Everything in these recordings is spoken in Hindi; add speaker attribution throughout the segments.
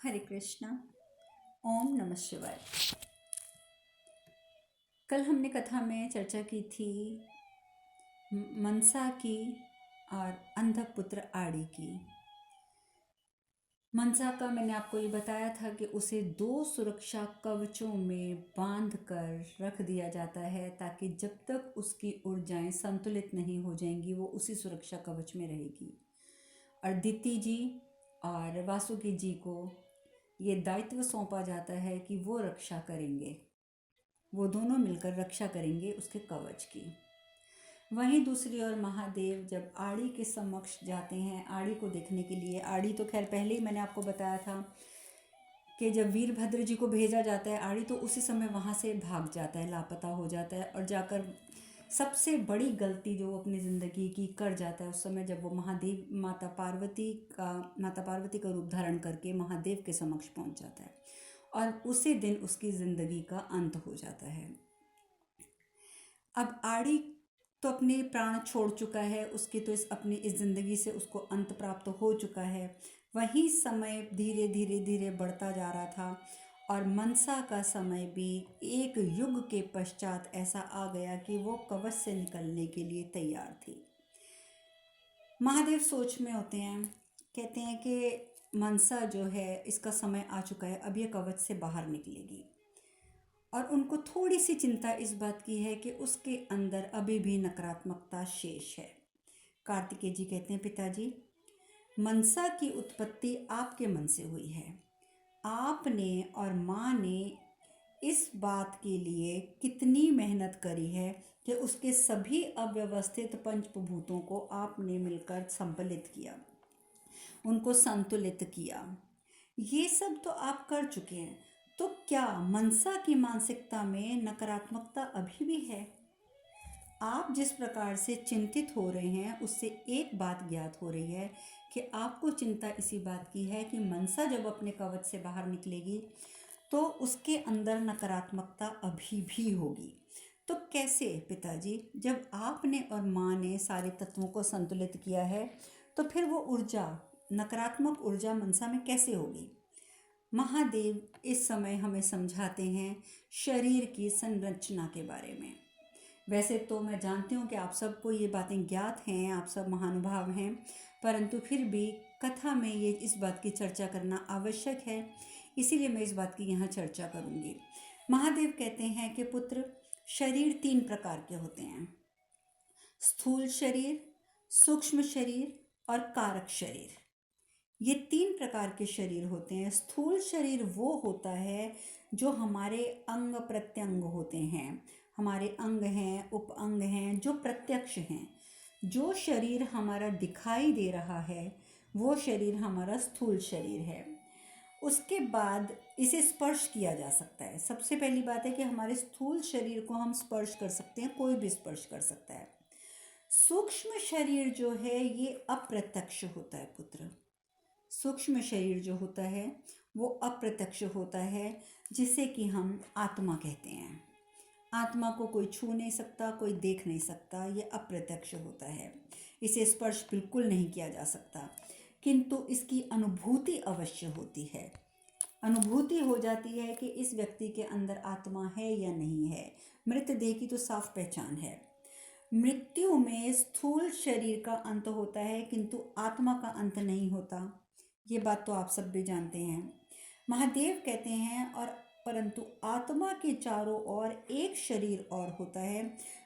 Speaker 1: हरे कृष्णा। ओम नमः शिवाय। कल हमने कथा में चर्चा की थी मनसा की और अंधपुत्र आड़ी की। मनसा का मैंने आपको ये बताया था कि उसे 2 सुरक्षा कवचों में बांध कर रख दिया जाता है ताकि जब तक उसकी ऊर्जाएं संतुलित नहीं हो जाएंगी वो उसी सुरक्षा कवच में रहेगी। और दिति जी और वासुकी जी को ये दायित्व सौंपा जाता है कि वो रक्षा करेंगे, वो दोनों मिलकर रक्षा करेंगे उसके कवच की। वहीं दूसरी ओर महादेव जब आड़ी के समक्ष जाते हैं आड़ी को देखने के लिए, आड़ी तो खैर पहले ही मैंने आपको बताया था कि जब वीरभद्र जी को भेजा जाता है आड़ी तो उसी समय वहाँ से भाग जाता है, लापता हो जाता है और जाकर सबसे बड़ी गलती जो वो अपनी ज़िंदगी की कर जाता है उस समय जब वो माता पार्वती का रूप धारण करके महादेव के समक्ष पहुँच जाता है और उसी दिन उसकी ज़िंदगी का अंत हो जाता है। अब आड़ी तो अपने प्राण छोड़ चुका है, उसकी तो अपनी इस ज़िंदगी से उसको अंत प्राप्त हो चुका है। वही समय धीरे धीरे धीरे बढ़ता जा रहा था और मनसा का समय भी एक युग के पश्चात ऐसा आ गया कि वो कवच से निकलने के लिए तैयार थी। महादेव सोच में होते हैं, कहते हैं कि मनसा जो है इसका समय आ चुका है, अब ये कवच से बाहर निकलेगी। और उनको थोड़ी सी चिंता इस बात की है कि उसके अंदर अभी भी नकारात्मकता शेष है। कार्तिकेय जी कहते हैं, पिताजी मनसा की उत्पत्ति आपके मन से हुई है। आपने और माँ ने इस बात के लिए कितनी मेहनत करी है कि उसके सभी अव्यवस्थित पंचभूतों को आपने मिलकर संबलित किया, उनको संतुलित किया। ये सब तो आप कर चुके हैं, तो क्या मनसा की मानसिकता में नकारात्मकता अभी भी है? आप जिस प्रकार से चिंतित हो रहे हैं उससे एक बात ज्ञात हो रही है कि आपको चिंता इसी बात की है कि मनसा जब अपने कवच से बाहर निकलेगी तो उसके अंदर नकारात्मकता अभी भी होगी। तो कैसे पिताजी, जब आपने और माँ ने सारे तत्वों को संतुलित किया है तो फिर वो ऊर्जा, नकारात्मक ऊर्जा मनसा में कैसे होगी? महादेव इस समय हमें समझाते हैं शरीर की संरचना के बारे में। वैसे तो मैं जानती हूँ कि आप सबको ये बातें ज्ञात हैं, आप सब महानुभाव हैं, परंतु फिर भी कथा में ये इस बात की चर्चा करना आवश्यक है, इसीलिए मैं इस बात की यहाँ चर्चा करूँगी। महादेव कहते हैं कि पुत्र, शरीर 3 प्रकार के होते हैं, स्थूल शरीर, सूक्ष्म शरीर और कारक शरीर। ये 3 प्रकार के शरीर होते हैं। स्थूल शरीर वो होता है जो हमारे अंग प्रत्यंग होते हैं, हमारे अंग हैं, उप अंग हैं जो प्रत्यक्ष हैं। जो शरीर हमारा दिखाई दे रहा है वो शरीर हमारा स्थूल शरीर है। उसके बाद इसे स्पर्श किया जा सकता है। सबसे पहली बात है कि हमारे स्थूल शरीर को हम स्पर्श कर सकते हैं, कोई भी स्पर्श कर सकता है। सूक्ष्म शरीर जो है ये अप्रत्यक्ष होता है पुत्र। सूक्ष्म शरीर जो होता है वो अप्रत्यक्ष होता है, जिसे कि हम आत्मा कहते हैं। आत्मा को कोई छू नहीं सकता, कोई देख नहीं सकता, ये अप्रत्यक्ष होता है, इसे स्पर्श बिल्कुल नहीं किया जा सकता, किंतु इसकी अनुभूति अवश्य होती है। अनुभूति हो जाती है कि इस व्यक्ति के अंदर आत्मा है या नहीं है। मृतदेह की तो साफ पहचान है। मृत्यु में स्थूल शरीर का अंत होता है किंतु आत्मा का अंत नहीं होता, ये बात तो आप सब भी जानते हैं। महादेव कहते हैं और परंतु आत्मा के चारों ओर एक शरीर और होता है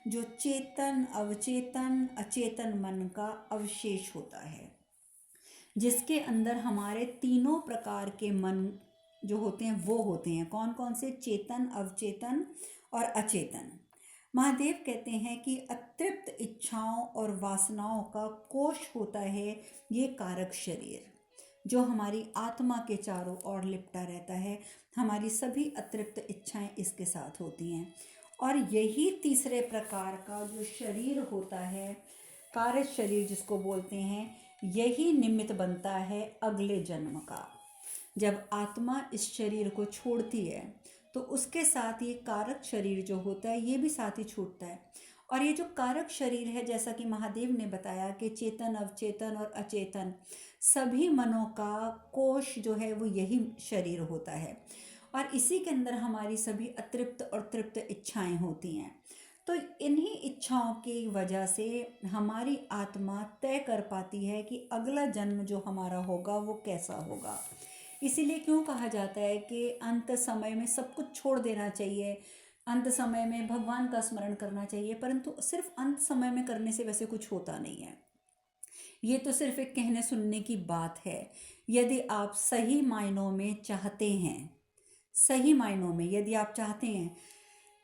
Speaker 1: जो चेतन, अवचेतन, अचेतन मन का अवशेष होता है, जिसके अंदर हमारे तीनों प्रकार के मन जो होते हैं वो होते हैं। कौन कौन से? चेतन, अवचेतन और अचेतन। महादेव कहते हैं कि अतृप्त इच्छाओं और वासनाओं का कोश होता है ये कारक शरीर, जो हमारी आत्मा के चारों ओर लिपटा रहता है। हमारी सभी अतृप्त इच्छाएं इसके साथ होती हैं और यही तीसरे प्रकार का जो शरीर होता है, कारक शरीर जिसको बोलते हैं, यही निमित्त बनता है अगले जन्म का। जब आत्मा इस शरीर को छोड़ती है तो उसके साथ ये कारक शरीर जो होता है ये भी साथ ही छूटता है। और ये जो कारक शरीर है, जैसा कि महादेव ने बताया कि चेतन, अवचेतन और अचेतन सभी मनों का कोश जो है वो यही शरीर होता है, और इसी के अंदर हमारी सभी अतृप्त और तृप्त इच्छाएं होती हैं। तो इन्हीं इच्छाओं की वजह से हमारी आत्मा तय कर पाती है कि अगला जन्म जो हमारा होगा वो कैसा होगा। इसीलिए क्यों कहा जाता है कि अंत समय में सब कुछ छोड़ देना चाहिए, अंत समय में भगवान का स्मरण करना चाहिए, परंतु सिर्फ अंत समय में करने से वैसे कुछ होता नहीं है। ये तो सिर्फ एक कहने सुनने की बात है। यदि आप सही मायनों में चाहते हैं, सही मायनों में यदि आप चाहते हैं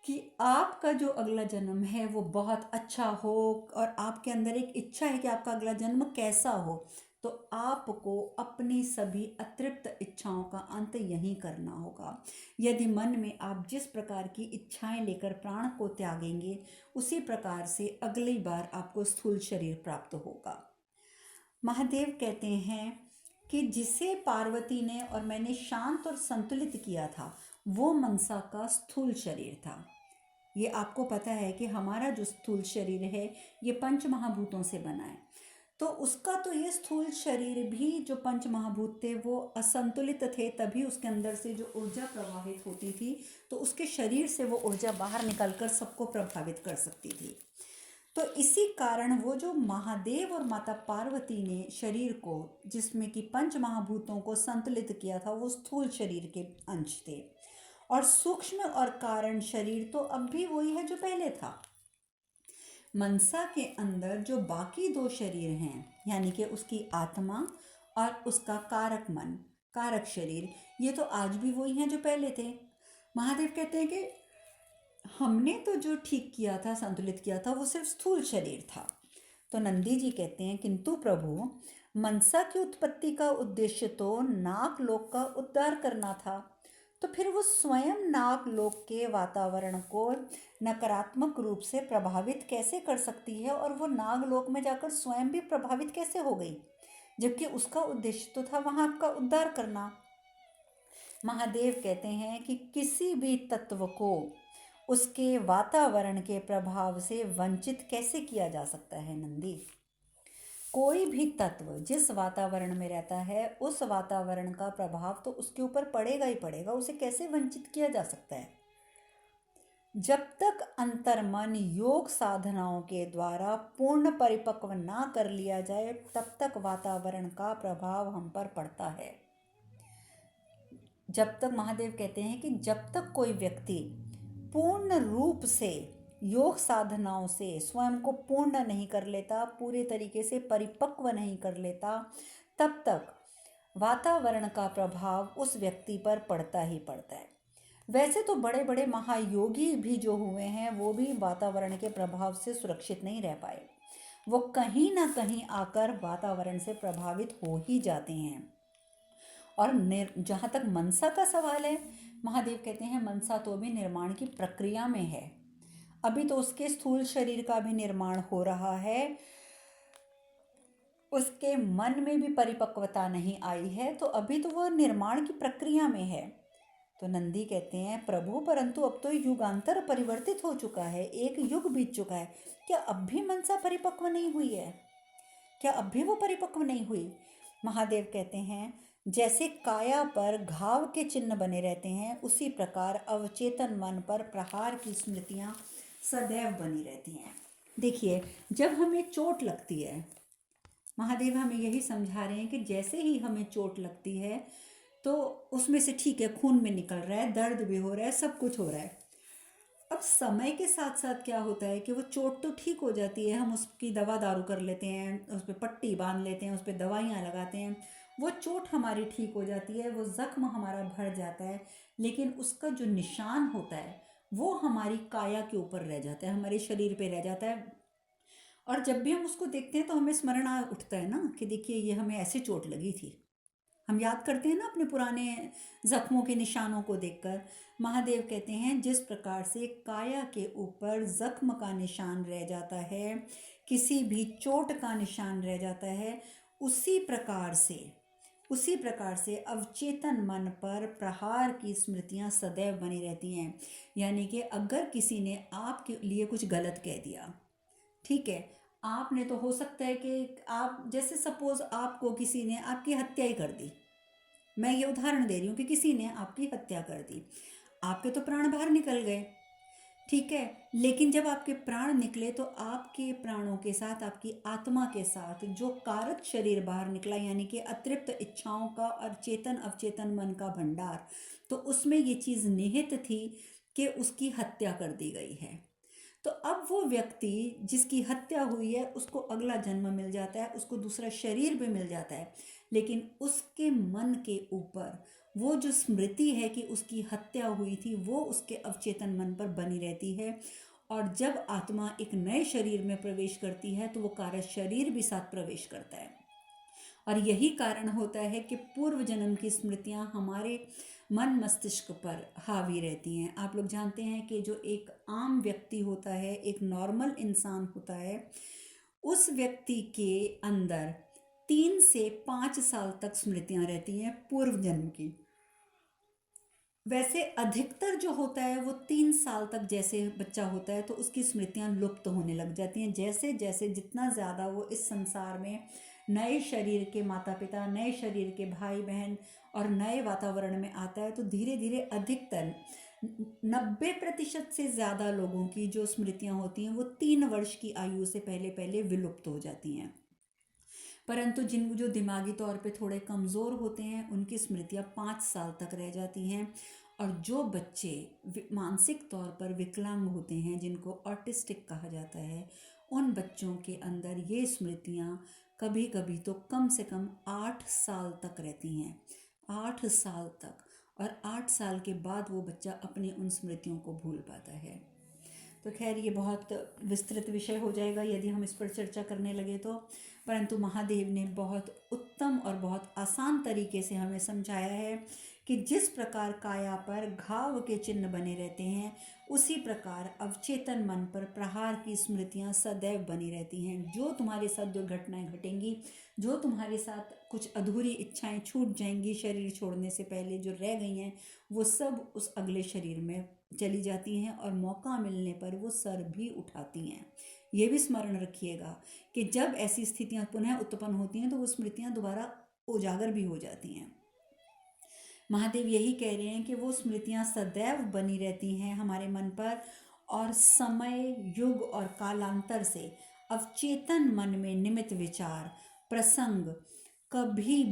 Speaker 1: कि आपका जो अगला जन्म है वो बहुत अच्छा हो, और आपके अंदर एक इच्छा है कि आपका अगला जन्म कैसा हो, तो आपको अपनी सभी अतृप्त इच्छाओं का अंत यहीं करना होगा। यदि मन में आप जिस प्रकार की इच्छाएं लेकर प्राण को त्यागेंगे, उसी प्रकार से अगली बार आपको स्थूल शरीर प्राप्त होगा। महादेव कहते हैं कि जिसे पार्वती ने और मैंने शांत और संतुलित किया था, वो मनसा का स्थूल शरीर था। ये आपको पता है कि हमारा जो स्थूल शरीर है ये पंच महाभूतों से बना है, तो उसका तो ये स्थूल शरीर भी, जो पंच महाभूत थे वो असंतुलित थे, तभी उसके अंदर से जो ऊर्जा प्रवाहित होती थी, तो उसके शरीर से वो ऊर्जा बाहर निकलकर सबको प्रभावित कर सकती थी। तो इसी कारण वो जो महादेव और माता पार्वती ने शरीर को, जिसमें कि पंच महाभूतों को संतुलित किया था, वो स्थूल शरीर के अंश थे। और सूक्ष्म और कारण शरीर तो अब भी वही है जो पहले था। मनसा के अंदर जो बाकी दो शरीर हैं, यानी कि उसकी आत्मा और उसका कारक मन, कारक शरीर, ये तो आज भी वही हैं जो पहले थे। महादेव कहते हैं कि हमने तो जो ठीक किया था, संतुलित किया था, वो सिर्फ स्थूल शरीर था। तो नंदी जी कहते हैं, किंतु प्रभु, मनसा की उत्पत्ति का उद्देश्य तो नागलोक का उद्धार करना था, तो फिर वो स्वयं नागलोक के वातावरण को नकारात्मक रूप से प्रभावित कैसे कर सकती है, और वो नागलोक में जाकर स्वयं भी प्रभावित कैसे हो गई, जबकि उसका उद्देश्य तो था वहाँ आपका उद्धार करना। महादेव कहते हैं कि किसी भी तत्व को उसके वातावरण के प्रभाव से वंचित कैसे किया जा सकता है नंदी। कोई भी तत्व जिस वातावरण में रहता है, उस वातावरण का प्रभाव तो उसके ऊपर पड़ेगा ही पड़ेगा, उसे कैसे वंचित किया जा सकता है। जब तक अंतर्मन योग साधनाओं के द्वारा पूर्ण परिपक्व ना कर लिया जाए, तब तक वातावरण का प्रभाव हम पर पड़ता है। जब तक, महादेव कहते हैं कि जब तक कोई व्यक्ति पूर्ण रूप से योग साधनाओं से स्वयं को पूर्ण नहीं कर लेता, पूरे तरीके से परिपक्व नहीं कर लेता, तब तक वातावरण का प्रभाव उस व्यक्ति पर पड़ता ही पड़ता है। वैसे तो बड़े बड़े महायोगी भी जो हुए हैं, वो भी वातावरण के प्रभाव से सुरक्षित नहीं रह पाए, वो कहीं ना कहीं आकर वातावरण से प्रभावित हो ही जाते हैं। और जहाँ तक मनसा का सवाल है, महादेव कहते हैं मनसा तो भी निर्माण की प्रक्रिया में है, अभी तो उसके स्थूल शरीर का भी निर्माण हो रहा है, उसके मन में भी परिपक्वता नहीं आई है, तो अभी तो वह निर्माण की प्रक्रिया में है। तो नंदी कहते हैं, प्रभु, परंतु अब तो युगांतर परिवर्तित हो चुका है, एक युग बीत चुका है, क्या अब भी मनसा परिपक्व नहीं हुई है? क्या अब भी वो परिपक्व नहीं हुई? महादेव कहते हैं, जैसे काया पर घाव के चिन्ह बने रहते हैं, उसी प्रकार अवचेतन मन पर प्रहार की स्मृतियां सदैव बनी रहती हैं। देखिए, जब हमें चोट लगती है, महादेव हमें यही समझा रहे हैं कि जैसे ही हमें चोट लगती है, तो उसमें से ठीक है, खून में निकल रहा है, दर्द भी हो रहा है, सब कुछ हो रहा है। अब समय के साथ साथ क्या होता है कि वो चोट तो ठीक हो जाती है, हम उसकी दवा दारू कर लेते हैं, उस पर पट्टी बांध लेते हैं, उस पर दवाइयाँ लगाते हैं, वो चोट हमारी ठीक हो जाती है, वो ज़ख्म हमारा भर जाता है, लेकिन उसका जो निशान होता है वो हमारी काया के ऊपर रह जाता है, हमारे शरीर पे रह जाता है। और जब भी हम उसको देखते हैं तो हमें स्मरण आ उठता है ना कि देखिए ये हमें ऐसे चोट लगी थी। हम याद करते हैं ना अपने पुराने जख्मों के निशानों को देखकर। महादेव कहते हैं, जिस प्रकार से काया के ऊपर जख्म का निशान रह जाता है, किसी भी चोट का निशान रह जाता है, उसी प्रकार से अवचेतन मन पर प्रहार की स्मृतियां सदैव बनी रहती हैं। यानी कि अगर किसी ने आपके लिए कुछ गलत कह दिया, ठीक है, आपने तो हो सकता है कि आप जैसे सपोज आपको किसी ने आपकी हत्या ही कर दी, मैं ये उदाहरण दे रही हूँ कि किसी ने आपकी हत्या कर दी, आपके तो प्राण बाहर निकल गए, ठीक है। लेकिन जब आपके प्राण निकले तो आपके प्राणों के साथ आपकी आत्मा के साथ जो कारक शरीर बाहर निकला, यानी कि अतृप्त इच्छाओं का और चेतन अवचेतन मन का भंडार, तो उसमें ये चीज़ निहित थी कि उसकी हत्या कर दी गई है। तो अब वो व्यक्ति जिसकी हत्या हुई है उसको अगला जन्म मिल जाता है, उसको दूसरा शरीर भी मिल जाता है, लेकिन उसके मन के ऊपर वो जो स्मृति है कि उसकी हत्या हुई थी वो उसके अवचेतन मन पर बनी रहती है। और जब आत्मा एक नए शरीर में प्रवेश करती है तो वो कारक शरीर भी साथ प्रवेश करता है। और यही कारण होता है कि पूर्व जन्म की स्मृतियाँ हमारे मन मस्तिष्क पर हावी रहती हैं। आप लोग जानते हैं कि जो एक आम व्यक्ति होता है, एक नॉर्मल इंसान होता है, उस व्यक्ति के अंदर 3 से 5 साल तक स्मृतियाँ रहती हैं पूर्व जन्म की। वैसे अधिकतर जो होता है वो 3 साल तक जैसे बच्चा होता है तो उसकी स्मृतियाँ लुप्त होने लग जाती हैं। जैसे जैसे जितना ज़्यादा वो इस संसार में नए शरीर के माता पिता, नए शरीर के भाई बहन और नए वातावरण में आता है तो धीरे धीरे अधिकतर 90% से ज़्यादा लोगों की जो स्मृतियाँ होती हैं वो 3 वर्ष की आयु से पहले पहले विलुप्त हो जाती हैं। परंतु जिन जो दिमागी तौर पे थोड़े कमज़ोर होते हैं उनकी स्मृतियाँ 5 साल तक रह जाती हैं। और जो बच्चे मानसिक तौर पर विकलांग होते हैं, जिनको ऑटिस्टिक कहा जाता है, उन बच्चों के अंदर ये स्मृतियाँ कभी कभी तो कम से कम 8 साल तक रहती हैं, 8 साल तक। और 8 साल के बाद वो बच्चा अपनी उन स्मृतियों को भूल पाता है। तो खैर ये बहुत विस्तृत विषय हो जाएगा यदि हम इस पर चर्चा करने लगे तो, परंतु महादेव ने बहुत उत्तम और बहुत आसान तरीके से हमें समझाया है कि जिस प्रकार काया पर घाव के चिन्ह बने रहते हैं उसी प्रकार अवचेतन मन पर प्रहार की स्मृतियाँ सदैव बनी रहती हैं। जो तुम्हारे साथ दुर्घटनाएं घटेंगी, जो तुम्हारे साथ कुछ अधूरी इच्छाएं छूट जाएंगी शरीर छोड़ने से पहले जो रह गई हैं, वो सब उस अगले शरीर में चली जाती हैं और मौका मिलने पर वो सर भी उठाती हैं। ये भी स्मरण रखिएगा कि जब ऐसी स्थितियां पुनः उत्पन्न होती हैं तो वो स्मृतियां दोबारा उजागर भी हो जाती हैं। महादेव यही कह रहे हैं कि वो स्मृतियां सदैव बनी रहती हैं हमारे मन पर, और समय युग और कालांतर से अवचेतन मन में निमित विचार प्रसंग कभी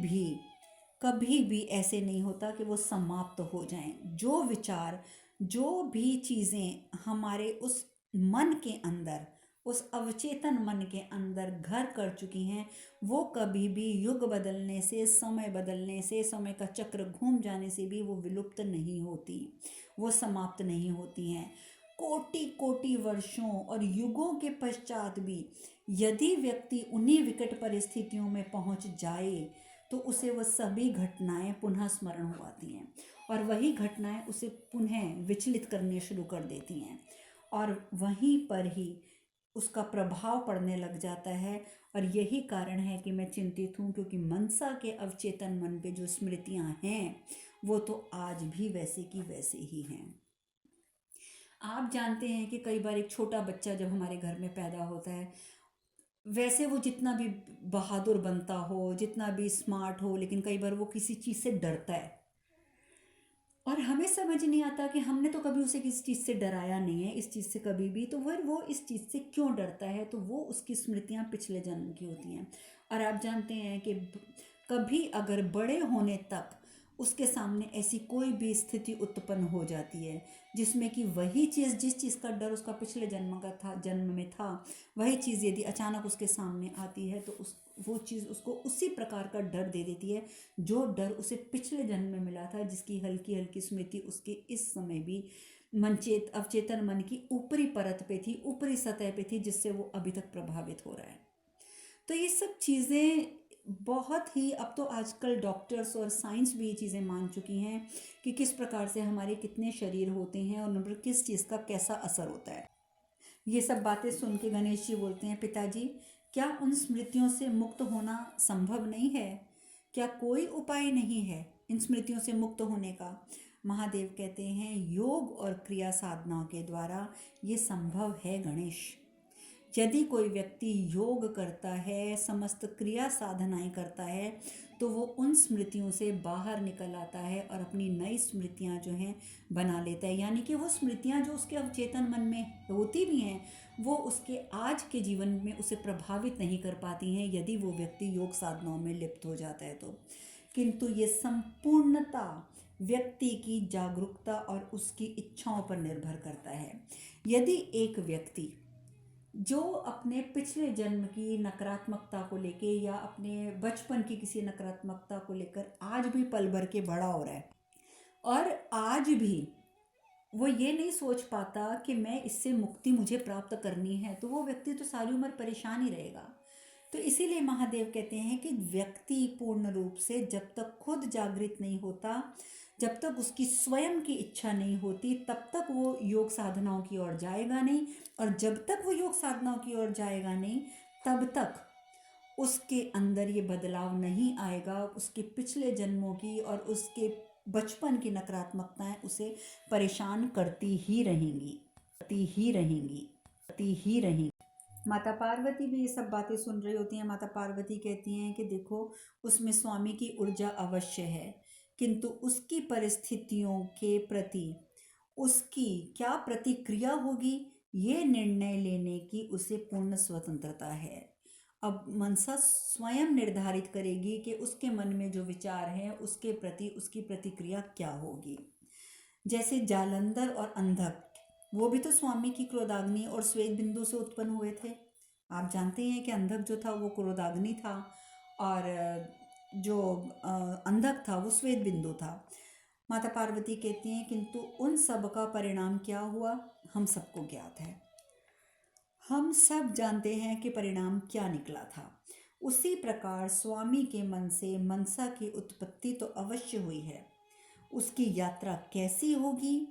Speaker 1: भी ऐसे नहीं होता कि वो समाप्त हो जाएं। जो विचार, जो भी चीज़ें हमारे उस मन के अंदर, उस अवचेतन मन के अंदर घर कर चुकी हैं, वो कभी भी युग बदलने से, समय बदलने से, समय का चक्र घूम जाने से भी वो विलुप्त नहीं होती, वो समाप्त नहीं होती हैं। कोटि कोटि वर्षों और युगों के पश्चात भी यदि व्यक्ति उन्हीं विकट परिस्थितियों में पहुंच जाए तो उसे वह सभी घटनाएं पुनः स्मरण हो आती हैं और वही घटनाएं उसे पुनः विचलित करने शुरू कर देती हैं और वहीं पर ही उसका प्रभाव पड़ने लग जाता है। और यही कारण है कि मैं चिंतित हूँ, क्योंकि मनसा के अवचेतन मन पे जो स्मृतियाँ हैं वो तो आज भी वैसे की वैसे ही हैं। आप जानते हैं कि कई बार एक छोटा बच्चा जब हमारे घर में पैदा होता है, वैसे वो जितना भी बहादुर बनता हो, जितना भी स्मार्ट हो, लेकिन कई बार वो किसी चीज़ से डरता है और हमें समझ नहीं आता कि हमने तो कभी उसे किसी चीज़ से डराया नहीं है, इस चीज़ से कभी भी, तो फिर वो इस चीज़ से क्यों डरता है, तो वो उसकी स्मृतियाँ पिछले जन्म की होती हैं। और आप जानते हैं कि कभी अगर बड़े होने तक उसके सामने ऐसी कोई भी स्थिति उत्पन्न हो जाती है जिसमें कि वही चीज़, जिस चीज़ का डर उसका पिछले जन्म में था, वही चीज़ यदि अचानक उसके सामने आती है तो वो चीज़ उसको उसी प्रकार का डर दे देती है जो डर उसे पिछले जन्म में मिला था, जिसकी हल्की हल्की स्मृति उसके इस समय भी अवचेतन मन की ऊपरी परत पे थी, ऊपरी सतह पे थी, जिससे वो अभी तक प्रभावित हो रहा है। तो ये सब चीज़ें बहुत ही, अब तो आजकल डॉक्टर्स और साइंस भी ये चीज़ें मान चुकी हैं कि किस प्रकार से हमारे कितने शरीर होते हैं और उन पर किस चीज़ का कैसा असर होता है। ये सब बातें सुन के गणेश जी बोलते हैं, पिताजी क्या उन स्मृतियों से मुक्त होना संभव नहीं है? क्या कोई उपाय नहीं है इन स्मृतियों से मुक्त होने का? महादेव कहते हैं योग और क्रिया साधनाओं के द्वारा ये संभव है गणेश। यदि कोई व्यक्ति योग करता है, समस्त क्रिया साधनाएं करता है, तो वो उन स्मृतियों से बाहर निकल आता है और अपनी नई स्मृतियां जो हैं बना लेता है। यानी कि वो स्मृतियां जो उसके अवचेतन मन में होती भी हैं, वो उसके आज के जीवन में उसे प्रभावित नहीं कर पाती हैं यदि वो व्यक्ति योग साधनाओं में लिप्त हो जाता है तो। किंतु ये संपूर्णता व्यक्ति की जागरूकता और उसकी इच्छाओं पर निर्भर करता है। यदि एक व्यक्ति जो अपने पिछले जन्म की नकारात्मकता को लेके या अपने बचपन की किसी नकारात्मकता को लेकर आज भी पल भर के बड़ा हो रहा है और आज भी वो ये नहीं सोच पाता कि मैं इससे मुक्ति मुझे प्राप्त करनी है, तो वो व्यक्ति तो सारी उम्र परेशान ही रहेगा। तो इसीलिए महादेव कहते हैं कि व्यक्ति पूर्ण रूप से जब तक खुद जागृत नहीं होता, जब तक उसकी स्वयं की इच्छा नहीं होती, तब तक वो योग साधनाओं की ओर जाएगा नहीं। और जब तक वो योग साधनाओं की ओर जाएगा नहीं, तब तक उसके अंदर ये बदलाव नहीं आएगा। उसके पिछले जन्मों की और उसके बचपन की नकारात्मकताएं उसे परेशान करती ही रहेंगी, करती ही रहेंगी, करती ही रहेंगी। माता पार्वती भी ये सब बातें सुन रही होती हैं। माता पार्वती कहती हैं कि देखो, उसमें स्वामी की ऊर्जा अवश्य है, किंतु उसकी परिस्थितियों के प्रति उसकी क्या प्रतिक्रिया होगी, ये निर्णय लेने की उसे पूर्ण स्वतंत्रता है। अब मनसा स्वयं निर्धारित करेगी कि उसके मन में जो विचार है उसके प्रति उसकी प्रतिक्रिया क्या होगी। जैसे जालंधर और अंधक, वो भी तो स्वामी की क्रोधाग्नि और श्वेत बिंदु से उत्पन्न हुए थे। आप जानते हैं कि अंधक जो था वो क्रोधाग्नि था और जो अंधक था वो श्वेत बिंदु था। माता पार्वती कहती हैं किंतु उन सब का परिणाम क्या हुआ हम सबको ज्ञात है। हम सब जानते हैं कि परिणाम क्या निकला था। उसी प्रकार स्वामी के मन से मनसा की उत्पत्ति तो अवश्य हुई है। उसकी यात्रा कैसी होगी,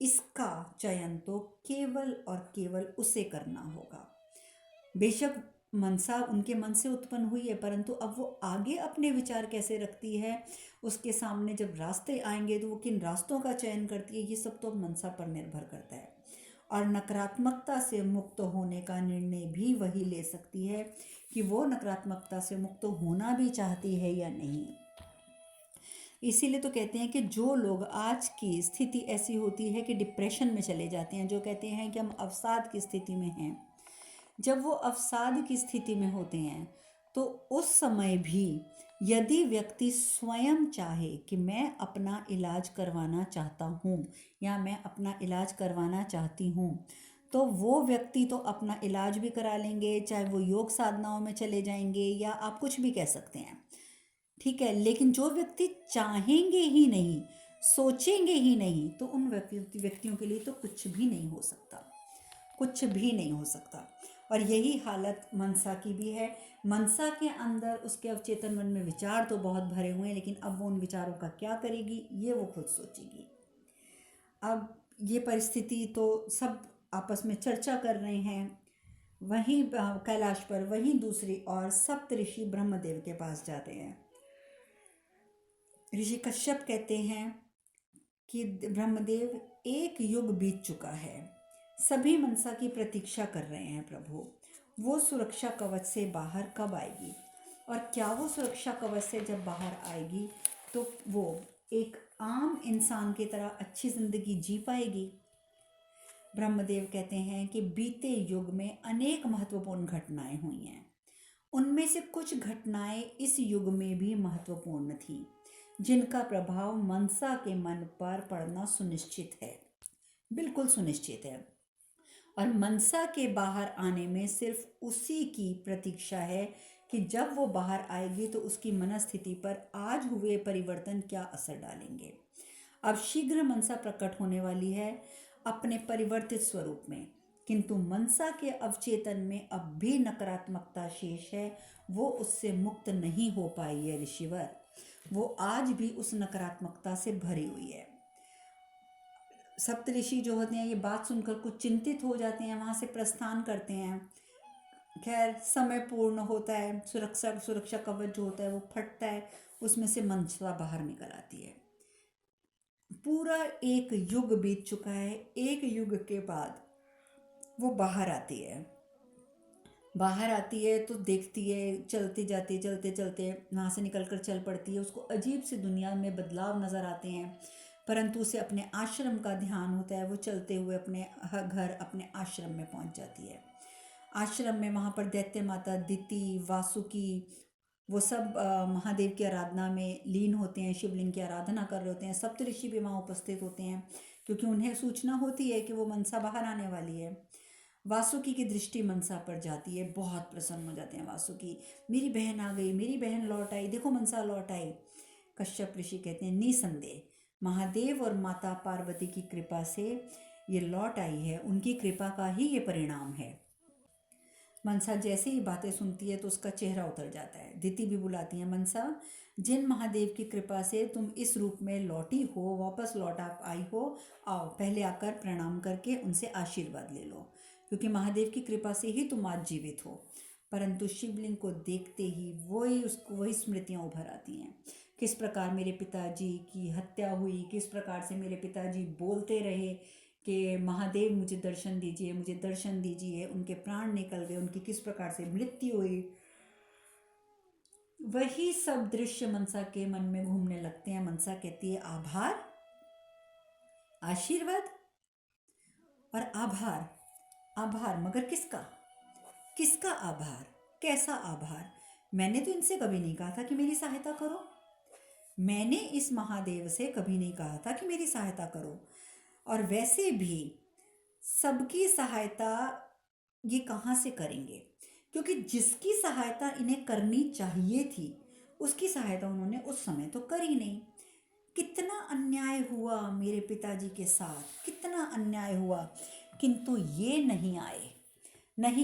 Speaker 1: इसका चयन तो केवल और केवल उसे करना होगा। बेशक मनसा उनके मन से उत्पन्न हुई है, परंतु अब वो आगे अपने विचार कैसे रखती है, उसके सामने जब रास्ते आएंगे तो वो किन रास्तों का चयन करती है, ये सब तो मनसा पर निर्भर करता है। और नकारात्मकता से मुक्त होने का निर्णय भी वही ले सकती है कि वो नकारात्मकता से मुक्त होना भी चाहती है या नहीं। इसीलिए तो कहते हैं कि जो लोग आज की स्थिति ऐसी होती है कि डिप्रेशन में चले जाते हैं, जो कहते हैं कि हम अवसाद की स्थिति में हैं, जब वो अवसाद की स्थिति में होते हैं तो उस समय भी यदि व्यक्ति स्वयं चाहे कि मैं अपना इलाज करवाना चाहता हूँ या मैं अपना इलाज करवाना चाहती हूँ, तो वो व्यक्ति तो अपना इलाज भी करा लेंगे, चाहे वो योग साधनाओं में चले जाएंगे या आप कुछ भी कह सकते हैं, ठीक है। लेकिन जो व्यक्ति चाहेंगे ही नहीं, सोचेंगे ही नहीं, तो उन व्यक्तियों के लिए तो कुछ भी नहीं हो सकता, कुछ भी नहीं हो सकता। और यही हालत मनसा की भी है। मनसा के अंदर उसके अवचेतन मन में विचार तो बहुत भरे हुए हैं, लेकिन अब वो उन विचारों का क्या करेगी ये वो खुद सोचेगी। अब ये परिस्थिति तो सब आपस में चर्चा कर रहे हैं। वहीं कैलाश पर वहीं दूसरी ओर सप्त ऋषि ब्रह्मदेव के पास जाते हैं। ऋषि कश्यप कहते हैं कि ब्रह्मदेव, एक युग बीत चुका है, सभी मनसा की प्रतीक्षा कर रहे हैं प्रभु। वो सुरक्षा कवच से बाहर कब आएगी, और क्या वो सुरक्षा कवच से जब बाहर आएगी तो वो एक आम इंसान की तरह अच्छी जिंदगी जी पाएगी। ब्रह्मदेव कहते हैं कि बीते युग में अनेक महत्वपूर्ण घटनाएं हुई हैं। उनमें से कुछ घटनाएं इस युग में भी महत्वपूर्ण थी, जिनका प्रभाव मनसा के मन पर पड़ना सुनिश्चित है, बिल्कुल सुनिश्चित है। और मनसा के बाहर आने में सिर्फ उसी की प्रतीक्षा है कि जब वो बाहर आएगी तो उसकी मनस्थिति पर आज हुए परिवर्तन क्या असर डालेंगे। अब शीघ्र मनसा प्रकट होने वाली है अपने परिवर्तित स्वरूप में, किंतु मनसा के अवचेतन में अब भी नकारात्मकता शेष है। वो उससे मुक्त नहीं हो पाई है ऋषिवर, वो आज भी उस नकारात्मकता से भरी हुई है। सप्तऋषि जो होते हैं ये बात सुनकर कुछ चिंतित हो जाते हैं, वहाँ से प्रस्थान करते हैं। खैर समय पूर्ण होता है, सुरक्षा कवच जो होता है वो फटता है, उसमें से मनसा बाहर निकल आती है। पूरा एक युग बीत चुका है, एक युग के बाद वो बाहर आती है। बाहर आती है तो देखती है, चलते जाते चलते चलते वहाँ से निकल कर चल पड़ती है। उसको अजीब सी दुनिया में बदलाव नज़र आते हैं, परंतु उसे अपने आश्रम का ध्यान होता है। वो चलते हुए अपने घर, अपने आश्रम में पहुँच जाती है। आश्रम में वहाँ पर दैत्य माता दिति, वासुकी, वो सब महादेव की आराधना में लीन होते हैं, शिवलिंग की आराधना कर रहे होते हैं। सप्तऋषि भी वहाँ उपस्थित होते हैं, क्योंकि उन्हें सूचना होती है कि वो मनसा बाहर आने वाली है। वासुकी की दृष्टि मनसा पर जाती है, बहुत प्रसन्न हो जाते हैं वासुकी। मेरी बहन आ गई, मेरी बहन लौट आई, देखो मनसा लौट आई। कश्यप ऋषि कहते हैं निसंदेह महादेव और माता पार्वती की कृपा से ये लौट आई है, उनकी कृपा का ही ये परिणाम है। मनसा जैसे ही बातें सुनती है तो उसका चेहरा उतर जाता है। दिति भी बुलाती है, मनसा जिन महादेव की कृपा से तुम इस रूप में लौटी हो, वापस लौट आप आई हो, आओ पहले आकर प्रणाम करके उनसे आशीर्वाद ले लो, क्योंकि महादेव की कृपा से ही तुम आज जीवित हो। परंतु शिवलिंग को देखते ही वही स्मृतियाँ उभर आती हैं। किस प्रकार मेरे पिताजी की हत्या हुई, किस प्रकार से मेरे पिताजी बोलते रहे कि महादेव मुझे दर्शन दीजिए, मुझे दर्शन दीजिए, उनके प्राण निकल गए, उनकी किस प्रकार से मृत्यु हुई। वही सब दृश्य मनसा के मन में घूमने लगते हैं। मनसा कहती है आभार, आशीर्वाद और आभार। आभार मगर किसका? किसका आभार? कैसा आभार? मैंने तो इनसे कभी नहीं कहा था कि मेरी सहायता करो। मैंने इस महादेव से कभी नहीं कहा था कि मेरी सहायता करो। और वैसे भी सबकी सहायता ये कहाँ से करेंगे, क्योंकि जिसकी सहायता इन्हें करनी चाहिए थी उसकी सहायता उन्होंने उस समय तो करी नहीं। कितना अन्याय हुआ मेरे पिताजी के साथ, कितना अन्याय हुआ, किंतु ये नहीं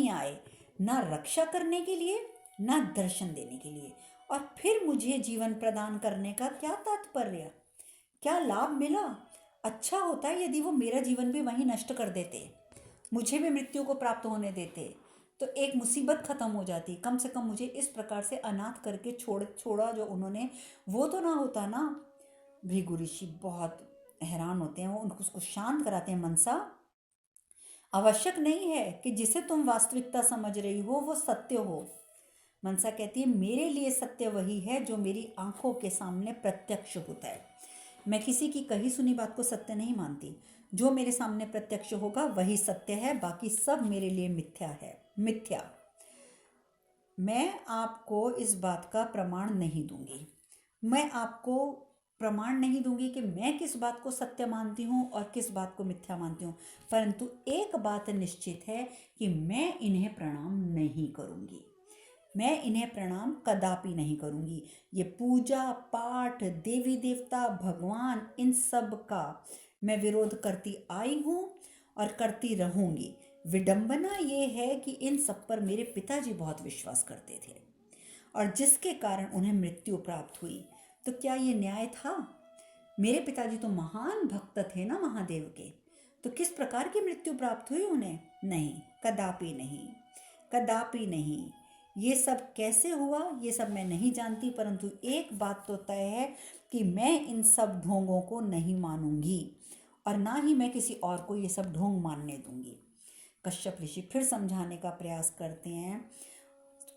Speaker 1: आए ना रक्षा करने के लिए, ना दर्शन देने के लिए। और फिर मुझे जीवन प्रदान करने का क्या तात्पर्य, क्या लाभ मिला? अच्छा होता यदि वो मेरा जीवन भी वहीं नष्ट कर देते, मुझे भी मृत्यु को प्राप्त होने देते, तो एक मुसीबत खत्म हो जाती। कम से कम मुझे इस प्रकार से अनाथ करके छोड़ा जो उन्होंने, वो तो ना होता ना। भृगु ऋषि बहुत हैरान होते हैं। वो उनको उसको शांत कराते हैं, मनसा आवश्यक नहीं है कि जिसे तुम वास्तविकता समझ रही हो वो सत्य हो। मनसा कहती है मेरे लिए सत्य वही है जो मेरी आंखों के सामने प्रत्यक्ष होता है। मैं किसी की कही सुनी बात को सत्य नहीं मानती। जो मेरे सामने प्रत्यक्ष होगा वही सत्य है, बाकी सब मेरे लिए मिथ्या है, मिथ्या। मैं आपको इस बात का प्रमाण नहीं दूंगी। मैं आपको प्रमाण नहीं दूंगी कि मैं किस बात को सत्य मानती हूँ और किस बात को मिथ्या मानती हूँ, परंतु एक बात निश्चित है कि मैं इन्हें प्रणाम नहीं करूँगी। मैं इन्हें प्रणाम कदापि नहीं करूँगी। ये पूजा पाठ, देवी देवता, भगवान, इन सब का मैं विरोध करती आई हूँ और करती रहूँगी। विडंबना ये है कि इन सब पर मेरे पिताजी बहुत विश्वास करते थे और जिसके कारण उन्हें मृत्यु प्राप्त हुई। तो क्या ये न्याय था? मेरे पिताजी तो महान भक्त थे ना महादेव के, तो किस प्रकार की मृत्यु प्राप्त हुई उन्हें? नहीं, कदापि नहीं, कदापि नहीं। ये सब कैसे हुआ ये सब मैं नहीं जानती, परंतु एक बात तो तय है कि मैं इन सब ढोंगों को नहीं मानूंगी और ना ही मैं किसी और को ये सब ढोंग मानने दूंगी। कश्यप ऋषि फिर समझाने का प्रयास करते हैं,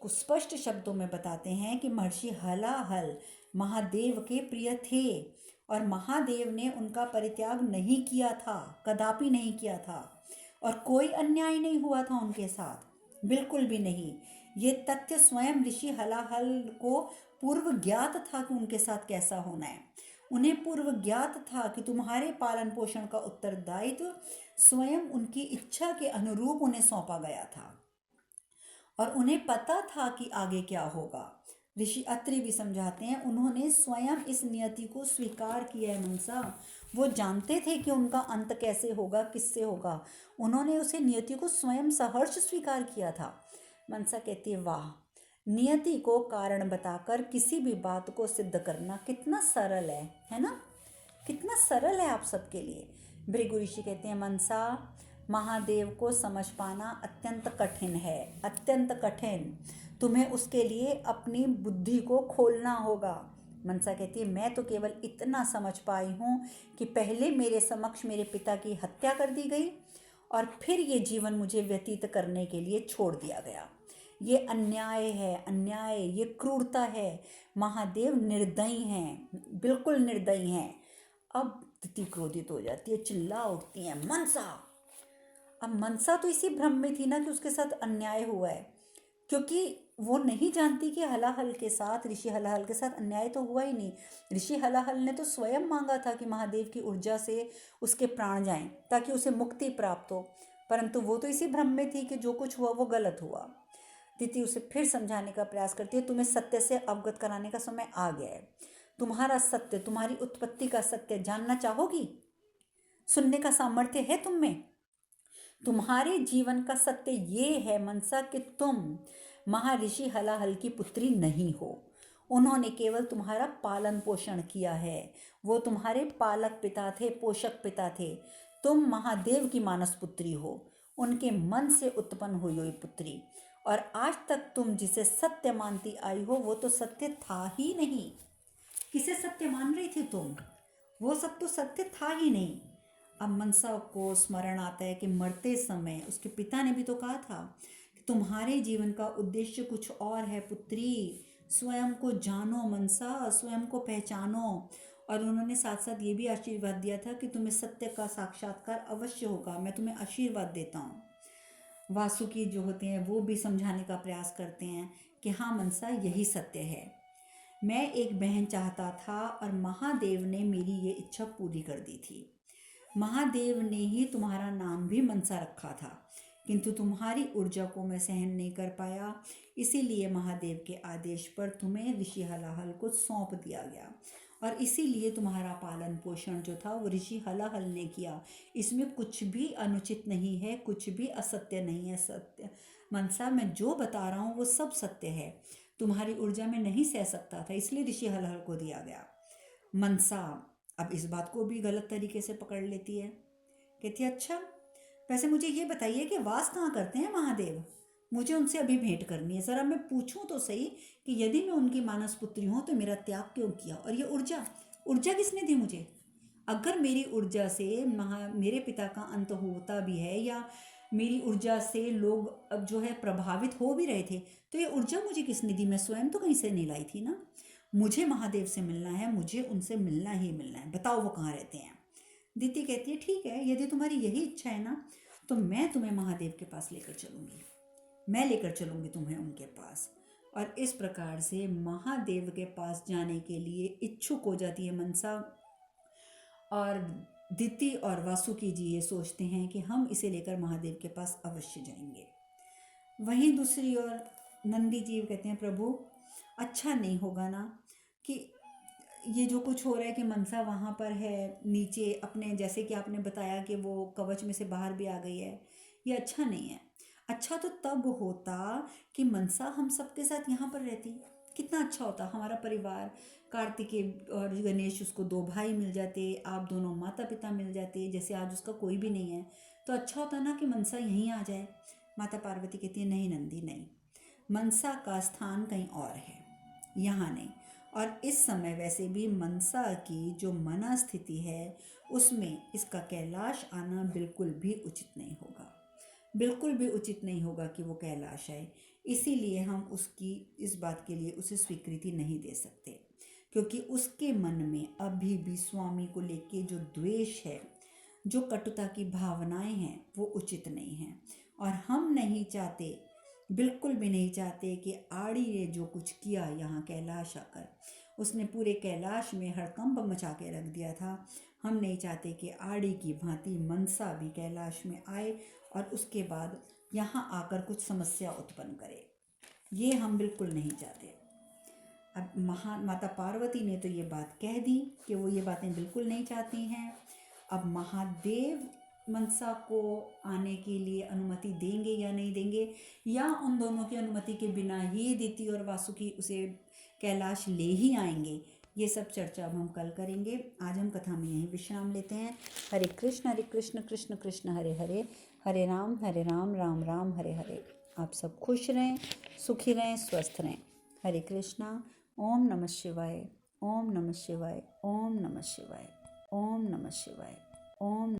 Speaker 1: कुछ स्पष्ट शब्दों में बताते हैं कि महर्षि हलाहल महादेव के प्रिय थे और महादेव ने उनका परित्याग नहीं किया था, कदापि नहीं किया था, और कोई अन्याय नहीं हुआ था उनके साथ, बिल्कुल भी नहीं। ये तथ्य स्वयं ऋषि हलाहल को पूर्व ज्ञात था कि उनके साथ कैसा होना है। उन्हें पूर्व ज्ञात था कि तुम्हारे पालन पोषण का उत्तरदायित्व स्वयं उनकी इच्छा के अनुरूप उन्हें सौंपा गया था और उन्हें पता था कि आगे क्या होगा। ऋषि अत्रि भी समझाते हैं, उन्होंने स्वयं इस नियति को स्वीकार किया है मनसा। वो जानते थे कि उनका अंत कैसे होगा, किससे होगा। उन्होंने उसे नियति को स्वयं सहर्ष स्वीकार किया था। मनसा कहती है वाह, नियति को कारण बताकर किसी भी बात को सिद्ध करना कितना सरल है ना? कितना सरल है आप सबके लिए। भृगु ऋषि कहते हैं मनसा, महादेव को समझ पाना अत्यंत कठिन है, अत्यंत कठिन। तुम्हें उसके लिए अपनी बुद्धि को खोलना होगा। मनसा कहती है मैं तो केवल इतना समझ पाई हूँ कि पहले मेरे समक्ष मेरे पिता की हत्या कर दी गई और फिर ये जीवन मुझे व्यतीत करने के लिए छोड़ दिया गया। ये अन्याय है, अन्याय, ये क्रूरता है। महादेव निर्दयी हैं, बिल्कुल निर्दयी हैं। अब तिथि क्रोधित हो जाती है, चिल्ला उठती है, मनसा। अब मनसा तो इसी भ्रम में थी ना कि उसके साथ अन्याय हुआ है, क्योंकि वो नहीं जानती कि हलाहल के साथ, ऋषि हलाहल के साथ अन्याय तो हुआ ही नहीं। ऋषि हलाहल ने तो स्वयं मांगा था कि महादेव की ऊर्जा से उसके प्राण जाएं ताकि उसे मुक्ति प्राप्त हो, परंतु वो तो इसी भ्रम में थी कि जो कुछ हुआ वो गलत हुआ। तिथि उसे फिर समझाने का प्रयास करती है, तुम्हें सत्य से अवगत कराने का समय आ गया है। तुम्हारा सत्य, तुम्हारी उत्पत्ति का सत्य जानना चाहोगी? सुनने का सामर्थ्य है तुम में? तुम्हारे जीवन का सत्य ये है मनसा कि तुम महर्षि हलाहल की पुत्री नहीं हो। उन्होंने केवल तुम्हारा पालन पोषण किया है। वो तुम्हारे पालक पिता थे, पोषक पिता थे। तुम महादेव की मानस पुत्री हो, उनके मन से उत्पन्न हुई हुई पुत्री। और आज तक तुम जिसे सत्य मानती आई हो वो तो सत्य था ही नहीं। किसे सत्य मान रही थी तुम? वो सब तो सत्य था ही नहीं। अब मनसा को स्मरण आता है कि मरते समय उसके पिता ने भी तो कहा था कि तुम्हारे जीवन का उद्देश्य कुछ और है पुत्री, स्वयं को जानो मनसा, स्वयं को पहचानो। और उन्होंने साथ साथ ये भी आशीर्वाद दिया था कि तुम्हें सत्य का साक्षात्कार अवश्य होगा, मैं तुम्हें आशीर्वाद देता हूँ। वासुकी जो होते हैं वो भी समझाने का प्रयास करते हैं कि हाँ मनसा, यही सत्य है। मैं एक बहन चाहता था और महादेव ने मेरी ये इच्छा पूरी कर दी थी। महादेव ने ही तुम्हारा नाम भी मनसा रखा था, किंतु तुम्हारी ऊर्जा को मैं सहन नहीं कर पाया, इसीलिए महादेव के आदेश पर तुम्हें ऋषि हलाहल को सौंप दिया गया। और इसीलिए तुम्हारा पालन पोषण जो था वो ऋषि हलाहल ने किया। इसमें कुछ भी अनुचित नहीं है, कुछ भी असत्य नहीं है। सत्य मनसा, मैं जो बता रहा हूँ वो सब सत्य है। तुम्हारी ऊर्जा में नहीं सह सकता था, इसलिए ऋषि हलाहल को दिया गया। मनसा अब इस बात को भी गलत तरीके से पकड़ लेती है, कहती है अच्छा, वैसे मुझे ये बताइए कि वास कहाँ करते हैं महादेव? मुझे उनसे अभी भेंट करनी है। ज़रा मैं पूछूं तो सही कि यदि मैं उनकी मानस पुत्री हूँ तो मेरा त्याग क्यों किया? और ये ऊर्जा, ऊर्जा किसने दी मुझे? अगर मेरी ऊर्जा से मेरे पिता का अंत होता भी है, या मेरी ऊर्जा से लोग अब जो है प्रभावित हो भी रहे थे, तो ये ऊर्जा मुझे किसने दी? मैं स्वयं तो कहीं से नहीं लाई थी ना। मुझे महादेव से मिलना है, मुझे उनसे मिलना ही मिलना है। बताओ वो कहाँ रहते हैं? दीति कहती है ठीक है, यदि तुम्हारी यही इच्छा है ना तो मैं तुम्हें महादेव के पास लेकर चलूँगी, मैं लेकर चलूँगी तुम्हें उनके पास। और इस प्रकार से महादेव के पास जाने के लिए इच्छुक हो जाती है मनसा। और दिति और वासुकी जी ये सोचते हैं कि हम इसे लेकर महादेव के पास अवश्य जाएंगे। वहीं दूसरी ओर नंदी जी कहते हैं प्रभु, अच्छा नहीं होगा ना कि ये जो कुछ हो रहा है कि मनसा वहाँ पर है नीचे अपने, जैसे कि आपने बताया कि वो कवच में से बाहर भी आ गई है, ये अच्छा नहीं है। अच्छा तो तब होता कि मनसा हम सबके साथ यहाँ पर रहती, कितना अच्छा होता। हमारा परिवार, कार्तिकेय और गणेश, उसको दो भाई मिल जाते, आप दोनों माता पिता मिल जाते, जैसे आज उसका कोई भी नहीं है। तो अच्छा होता ना कि मनसा यहीं आ जाए। माता पार्वती कहती है नहीं नंदी नहीं, मनसा का स्थान कहीं और है, यहाँ नहीं। और इस समय वैसे भी मनसा की जो मना स्थिति है उसमें इसका कैलाश आना बिल्कुल भी उचित नहीं होगा, बिल्कुल भी उचित नहीं होगा कि वो कैलाश आए। इसीलिए हम उसकी इस बात के लिए उसे स्वीकृति नहीं दे सकते, क्योंकि उसके मन में अभी भी स्वामी को लेके जो द्वेष है, जो कटुता की भावनाएं हैं, वो उचित नहीं हैं। और हम नहीं चाहते, बिल्कुल भी नहीं चाहते कि आड़ी ने जो कुछ किया यहाँ कैलाश आकर, उसने पूरे कैलाश में हड़कंप मचा के रख दिया था। हम नहीं चाहते कि आड़ी की भांति मनसा भी कैलाश में आए और उसके बाद यहाँ आकर कुछ समस्या उत्पन्न करे, ये हम बिल्कुल नहीं चाहते। अब माता पार्वती ने तो ये बात कह दी कि वो ये बातें बिल्कुल नहीं चाहती हैं। अब महादेव मनसा को आने के लिए अनुमति देंगे या नहीं देंगे, या उन दोनों की अनुमति के बिना ही दिति और वासुकी उसे कैलाश ले ही आएंगे, ये सब चर्चा अब हम कल करेंगे। आज हम कथा में यहीं विश्राम लेते हैं। हरे कृष्ण कृष्ण कृष्ण हरे हरे, हरे राम राम राम हरे हरे। आप सब खुश रहें, सुखी रहें, स्वस्थ रहें। हरे कृष्णा। ओम नमः शिवाय, ओम नमः शिवाय, ओम नमः शिवाय, ओम नमः शिवाय, ओम।